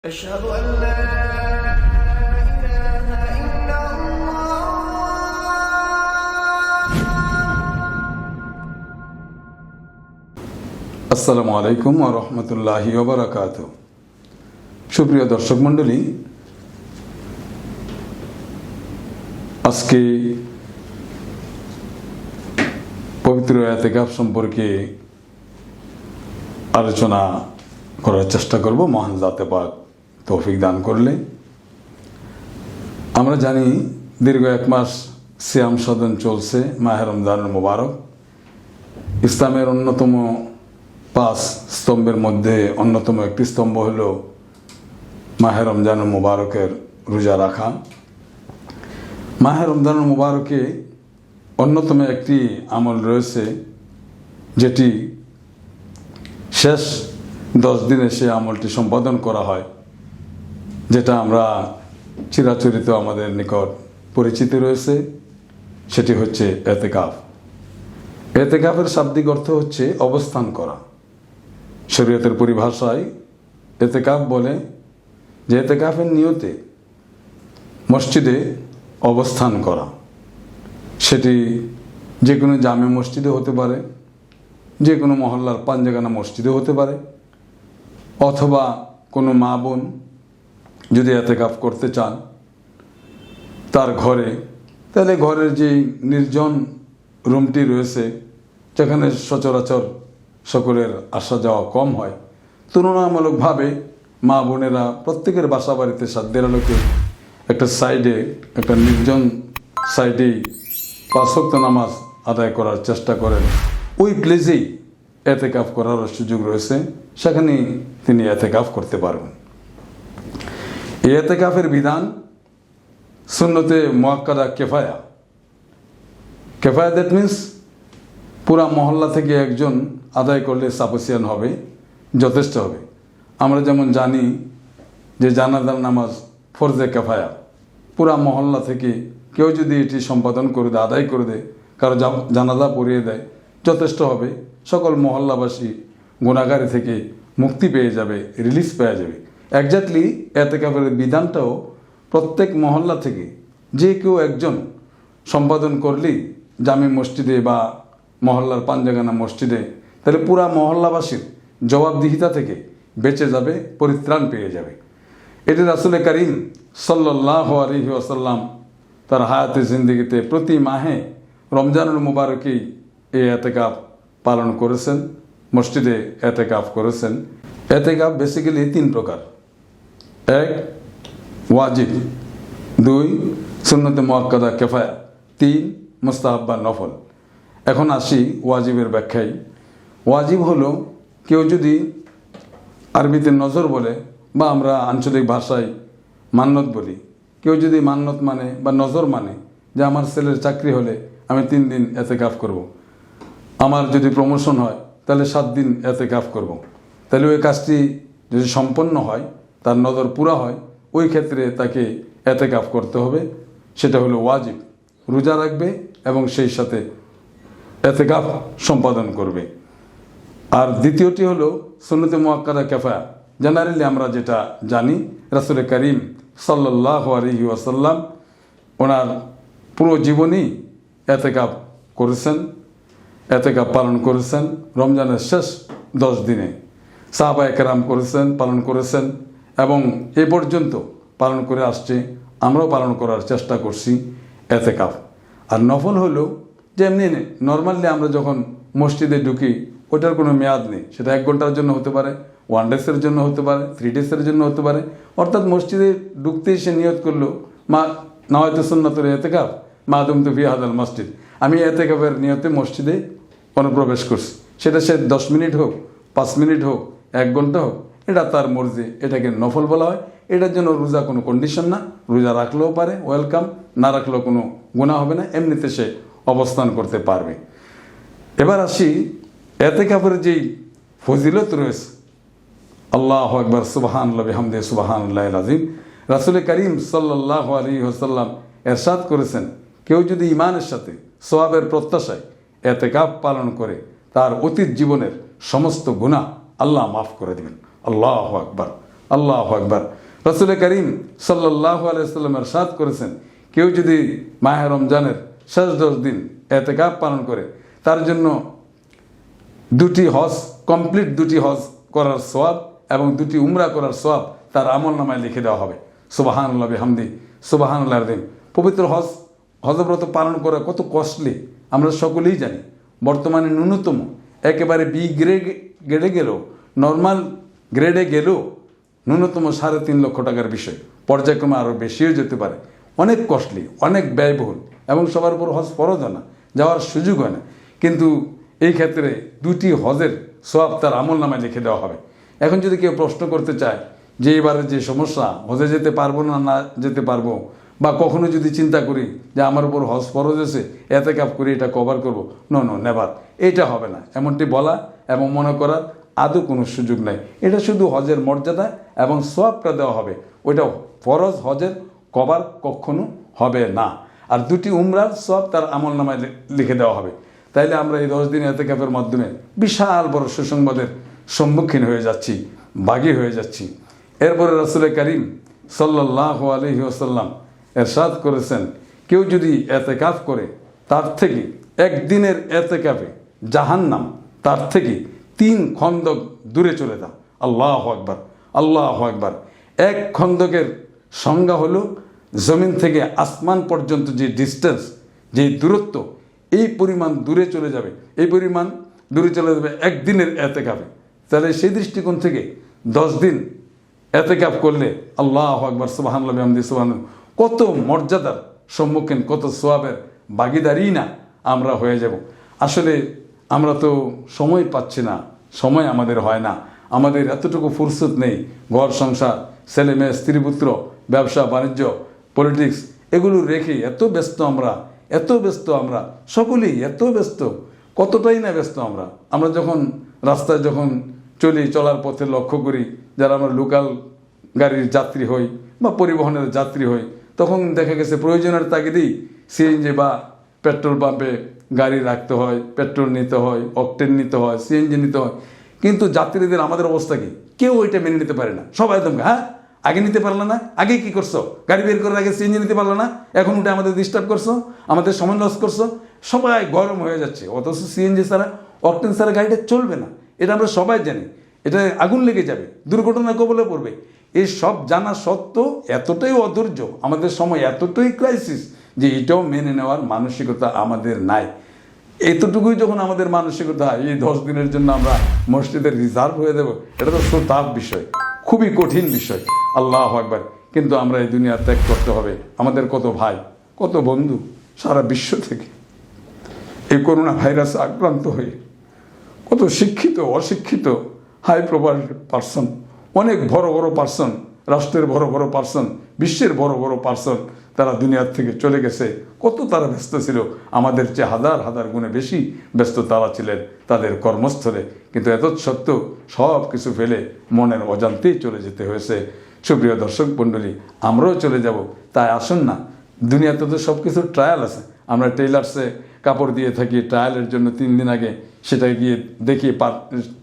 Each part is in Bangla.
أشهد أن لا إله إلا الله আসসালামু আলাইকুম ওয়া রাহমাতুল্লাহি ওয়া বারাকাতুহু। সুপ্রিয় দর্শক মণ্ডলী, আজকে পবিত্র ইতিকাফ সম্পর্কে আলোচনা করার চেষ্টা করব, মহান জাতে পাক তৌফিক দান করলে। আমরা জানি দীর্ঘ এক মাস সিয়াম সাধন চলছে, মাহে রমজানুল মুবারক। ইসলামের অন্যতম 5 স্তম্ভের মধ্যে অন্যতম একটি স্তম্ভ হল মাহে রমজানুল মুবারকের রোজা রাখা। মাহে রমজানুল মুবারকে অন্যতম একটি আমল রয়েছে, যেটি শেষ 10 দিনে সে আমলটি সম্পাদন করা হয়, যেটা আমরা চিরাচরিত আমাদের নিকট পরিচিত রয়েছে। সেটি হচ্ছে ইতিকাফ। ইতিকাফের শাব্দিক অর্থ হচ্ছে অবস্থান করা। শরীয়তের পরিভাষায় ইতিকাফ বলে যে ইতিকাফের নিয়তে মসজিদে অবস্থান করা। সেটি যে কোনো জামে মসজিদে হতে পারে, যে কোনো মহল্লার পাঞ্জাগানা মসজিদে হতে পারে, অথবা কোনো মা বোন যদি ইতিকাফ করতে চান তার ঘরে, তাহলে ঘরের যে নির্জন রুমটি রয়েছে, যেখানে সচরাচর সকলের আসা যাওয়া কম হয়, তুলনামূলকভাবে মা বোনেরা প্রত্যেকের বাসা বাড়িতে সাধ্যের আলোকে একটা সাইডে, একটা নির্জন সাইডেই 5 ওয়াক্ত নামাজ আদায় করার চেষ্টা করেন। ওই প্লেসেই ইতিকাফ করার সুযোগ রয়েছে, সেখানে তিনি ইতিকাফ করতে পারবেন। এই ইতিকাফের বিধান সুন্নতে মুআক্কাদা কিফায়া। কিফায়া দ্যাট মিনস পুরা মহল্লা থেকে একজন আদায় করলে সাফিসিয়েন্ট হবে, যথেষ্ট হবে। আমরা যেমন জানি যে জানাজার নামাজ ফরজে কিফায়া, পুরা মহল্লা থেকে কেউ যদি এটি সম্পাদন করে দেয়, আদায় করে দেয়, কারো জানাজা পড়িয়ে দেয়, যথেষ্ট হবে। সকল মহল্লাবাসী গুনাহগারি থেকে মুক্তি পেয়ে যাবে, রিলিজ পেয়ে যাবে। একজাক্টলি ইতিকাফের বিধানটাও প্রত্যেক মহল্লা থেকে যে কেউ একজন সম্পাদন করলেই জামে মসজিদে বা মহল্লার পাঞ্জাগানা মসজিদে, তাহলে পুরা মহল্লাবাসীর জবাবদিহিতা থেকে বেঁচে যাবে, পরিত্রাণ পেয়ে যাবে। এটি রাসূল করিম সাল্লাল্লাহু আলাইহি ওয়াসাল্লাম তার হায়াতে জিন্দেগিতে প্রতি মাহে রমজানুল মুবারকেই এই ইতিকাফ পালন করেছেন, মসজিদে ইতিকাফ করেছেন। ইতিকাফ বেসিক্যালি 3 প্রকার। 1 ওয়াজিব, 2 সুন্নতে মুআক্কাদা কিফায়া, 3 মুস্তাহাব বা নফল। এখন আসি ওয়াজিবের ব্যাখ্যায়। ওয়াজিব হলো কেউ যদি আরবিতে নজর বলে, বা আমরা আঞ্চলিক ভাষায় মান্নত বলি, কেউ যদি মান্নত মানে বা নজর মানে যে আমার ছেলের চাকরি হলে আমি 3 দিন ইতিকাফ করব, আমার যদি প্রমোশন হয় তাহলে 7 দিন ইতিকাফ করব, তাহলে ওই কাজটি যদি সম্পন্ন হয়, তার নজর পুরা হয়, ওই ক্ষেত্রে তাকে ইতিকাফ করতে হবে। সেটা হলো ওয়াজিব। রোজা রাখবে এবং সেই সাথে ইতিকাফ সম্পাদন করবে। আর দ্বিতীয়টি হলো সুন্নতে মুআক্কাদা কিফায়া। জেনারেলি আমরা যেটা জানি, রাসূল করিম সাল্লাল্লাহু আলাইহি ওয়াসাল্লাম ওনার পুরো জীবনই ইতিকাফ করেছেন, ইতিকাফ পালন করেছেন। রমজানের শেষ 10 দিনে সাহাবায়ে কেরাম করেছেন, পালন করেছেন, এবং এ পর্যন্ত পালন করে আসছে। আমরাও পালন করার চেষ্টা করছি ইতিকাফ। আর নফল হলো যে এমনি নর্মালি আমরা যখন মসজিদে ঢুকি, ওটার কোনো মেয়াদ নেই। সেটা 1 ঘন্টার জন্য হতে পারে, 1 ডেজের জন্য হতে পারে, 3 ডেজের জন্য হতে পারে। অর্থাৎ মসজিদে ঢুকতেই সে নিয়ত করলো, মা নাওয়াইতু সুন্নাতুল ইতিকাফ মা দুমতু ফি হাযাল মসজিদ, আমি ইতিকাফের নিয়তে মসজিদে অনুপ্রবেশ করছি। সেটা সে 10 মিনিট হোক, 5 মিনিট হোক, 1 ঘন্টা হোক, এটা তার মর্জি। এটাকে নফল বলা হয়। এটার জন্য রোজা কোনো কন্ডিশন না। রোজা রাখলেও পারে, ওয়েলকাম, না রাখলেও কোনো গুনাহ হবে না, এমনিতে সে অবস্থান করতে পারবে। এবার আসি ইতিকাফের যেই ফজিলত রয়েছে। আল্লাহু আকবার, সুবহানাল্লাহি বিহামদিহি, সুবহানাল্লাহিল আযীম। রাসূল করিম সাল্লাল্লাহু আলাইহি ওয়াসাল্লাম ইরশাদ করেছেন, কেউ যদি ঈমানের সাথে সওয়াবের প্রত্যাশায় ইতিকাফ পালন করে, তার অতীত জীবনের সমস্ত গুনাহ আল্লাহ মাফ করে দিবেন। আল্লাহু আকবার। আল্লাহু আকবার। রাসূল করিম সাল্লাল্লাহু আলাইহি ওয়াসাল্লাম ইরশাদ করেছেন, কেউ যদি মাহে রমজানের শেষ 10 দিন ইতিকাফ পালন করে, তার জন্য কমপ্লিট দুটি হজ করার সওয়াব এবং 2টি উমরা করার সওয়াব তার আমলনামায় লিখে দেওয়া হবে। সুবহানাল্লাহ বিহামদি, সুবহানাল্লাহিল আযীম। পবিত্র হজব্রত পালন করা কত কস্টলি আমরা সকলেই জানি। বর্তমানে ন্যূনতম একেবারে বি গ্রেডে গেলেও, নর্মাল গ্রেডে গেলেও ন্যূনতম 3.5 লক্ষ টাকার বিষয়, পর্যায়ক্রমে আরও বেশিও যেতে পারে। অনেক কস্টলি, অনেক ব্যয়বহুল এবং সবার উপর হজ ফরজ হয় না, যাওয়ার সুযোগ হয় না। কিন্তু এই ক্ষেত্রে 2টি হজের সওয়াব তার আমলনামায় লিখে দেওয়া হবে। এখন যদি কেউ প্রশ্ন করতে চায় যে এবারে যে সমস্যা, হজে যেতে পারবো না যেতে পারবো, বা কখনো যদি চিন্তা করি যে আমার উপর হজ ফরজ আছে, ইতিকাফ করে এটা কভার করবো, নো নেভার, এটা হবে না, এমনটি বলা এবং মনে করার আদৌ কোনো সুযোগ নেই। এটা শুধু হজের মর্যাদা এবং সওয়াবটা দেওয়া হবে, ওইটা ফরজ হজের কভার কখনো হবে না। আর 2টি উমরার সওয়াব তার আমলনামায় লিখে দেওয়া হবে। তাইলে আমরা এই 10 দিন ইতিকাফের মাধ্যমে বিশাল বড় সুসংবাদের সম্মুখীন হয়ে যাচ্ছি, ভাগী হয়ে যাচ্ছি। এরপরে রাসূল করিম সাল্লাল্লাহু আলাইহি ওয়াসাল্লাম ইরশাদ করেছেন, কেউ যদি ইতিকাফ করে, তার থেকে একদিনের ইতিকাফে জাহান্নাম তার থেকে 3 খন্দক দূরে চলে যাও। আল্লাহু আকবার, আল্লাহু আকবার। 1 খন্দকের সংজ্ঞা হলো জমিন থেকে আসমান পর্যন্ত যে ডিস্টেন্স, যে দূরত্ব, এই পরিমাণ দূরে চলে যাবে, এই পরিমাণ দূরে চলে যাবে একদিনের ইতিকাফে। তাহলে সেই দৃষ্টিকোণ থেকে 10 দিন ইতিকাফ করলে আল্লাহু আকবার, সুবহানাল্লাহ বিহামদি, সুবহানাল্লাহ, কত মর্যাদার সম্মুখীন, কত সওয়াবের ভাগীদারি না আমরা হয়ে যাব। আসলে আমরা তো সময় পাচ্ছি না, সময় আমাদের হয় না, আমাদের এতটুকু ফুরসত নেই। ঘর সংসার, ছেলে মেয়ে, স্ত্রী পুত্র, ব্যবসা বাণিজ্য, পলিটিক্স, এগুলো রেখে এত ব্যস্ত আমরা সকলেই এত ব্যস্ত, কতটাই না ব্যস্ত আমরা যখন রাস্তায় চলার পথে লক্ষ্য করি, যারা আমরা লোকাল গাড়ির যাত্রী হই বা পরিবহনের যাত্রী হই, তখন দেখা গেছে প্রয়োজনের তাগিদেই সিএনজি বা পেট্রোল পাম্পে গাড়ি রাখতে হয়, পেট্রোল নিতে হয়, অকটেন নিতে হয়, সিএনজি নিতে হয়। কিন্তু যাত্রীদের আমাদের অবস্থা কি? কেউ ওইটা মেনে নিতে পারে না। সবাই একদম, হ্যাঁ আগে নিতে পারলো না, আগে কি করছো, গাড়ি বের করার আগে সিএনজি নিতে পারলো না, এখন ওটা আমাদের ডিস্টার্ব করছো, আমাদের সময় লস করছো। সবাই গরম হয়ে যাচ্ছে, অথচ সিএনজি ছাড়া, অকটেন ছাড়া গাড়িটা চলবে না, এটা আমরা সবাই জানি। এটা আগুন লেগে যাবে, দুর্ঘটনা কবলে পড়বে। এই সব জানা সত্ত্বেও এতটাই অধৈর্য, আমাদের সময় এতটাই ক্রাইসিস যে এটাও মেনে নেওয়ার মানসিকতা আমাদের নাই। এতটুকুই যখন আমাদের মানসিকতা, এই 10 দিনের জন্য আমরা মসজিদের রিজার্ভ হয়ে দেব, এটা তো টাফ বিষয়, খুবই কঠিন বিষয়। আল্লাহু আকবার। কিন্তু আমরা এই দুনিয়া ত্যাগ করতে হবে। আমাদের কত ভাই, কত বন্ধু সারা বিশ্ব থেকে এই করোনা ভাইরাসে আক্রান্ত হয়ে, কত শিক্ষিত, অশিক্ষিত, হাই প্রোফাইল পার্সন, অনেক বড় বড় পার্সন, রাষ্ট্রের বড় বড় পার্সন, বিশ্বের বড় বড় পার্সন, তারা দুনিয়ার থেকে চলে গেছে। কত তারা ব্যস্ত ছিল, আমাদের চেয়ে হাজার হাজার গুণে বেশি ব্যস্ত তারা ছিলেন তাদের কর্মস্থলে। কিন্তু এত সত্ত্বেও সব কিছু ফেলে মনের অজান্তেই চলে যেতে হয়েছে। সুপ্রিয় দর্শক মণ্ডলী, আমরাও চলে যাব। তাই আসুন না, দুনিয়াতে তো সব কিছুর ট্রায়াল আছে। আমরা টেইলার্সে কাপড় দিয়ে থাকি ট্রায়ালের জন্য, 3 দিন আগে সেটা গিয়ে দেখি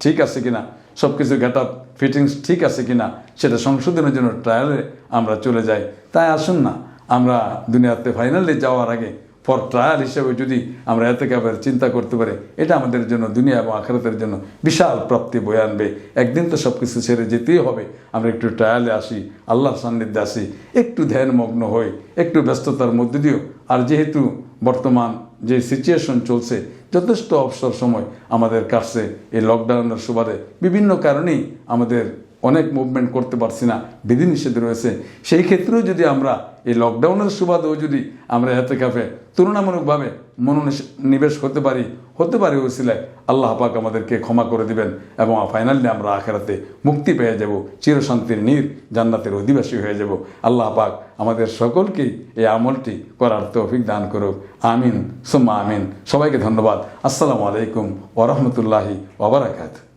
ঠিক আছে কিনা, সব কিছু গেট আপ ফিটিংস ঠিক আছে কিনা, সেটা সংশোধনের জন্য ট্রায়ালে আমরা চলে যাই। তাই আসুন না, আমরা দুনিয়াতে ফাইনালি যাওয়ার আগে ফর ট্রায়াল হিসেবে যদি আমরা ইতিকাফের চিন্তা করতে পারি, এটা আমাদের জন্য দুনিয়া এবং আখিরাতের জন্য বিশাল প্রাপ্তি বয়ে আনবে। একদিন তো সব কিছু ছেড়ে যেতেই হবে। আমরা একটু ট্রায়ালে আসি, আল্লাহর সান্নিধ্যে আসি, একটু ধ্যানমগ্ন হই, একটু ব্যস্ততার মধ্যে দিয়েও। আর যেহেতু বর্তমান যে সিচুয়েশন চলছে, যথেষ্ট অবসর সময় আমাদের কাছে এই লকডাউনের সুবাদে বিভিন্ন কারণেই আমাদের অনেক মুভমেন্ট করতে পারছি না, বিধিনিষেধ রয়েছে। সেই ক্ষেত্রেও যদি আমরা এই লকডাউনের সুবাদেও যদি আমরা ইতিকাফে তুলনামূলকভাবে মনোনিবেশ হতে পারি ওসিলায়, আল্লাহ পাক আমাদেরকে ক্ষমা করে দিবেন এবং ফাইনালি আমরা আখিরাতে মুক্তি পেয়ে যাব, চিরশান্তির জান্নাতের অধিবাসী হয়ে যাব। আল্লাহ পাক আমাদের সকলকেই এই আমলটি করার তৌফিক দান করুক। আমিন সুম্মা আমিন। সবাইকে ধন্যবাদ। আসসালামু আলাইকুম ওয়া রাহমাতুল্লাহি ওয়া বারাকাতুহু।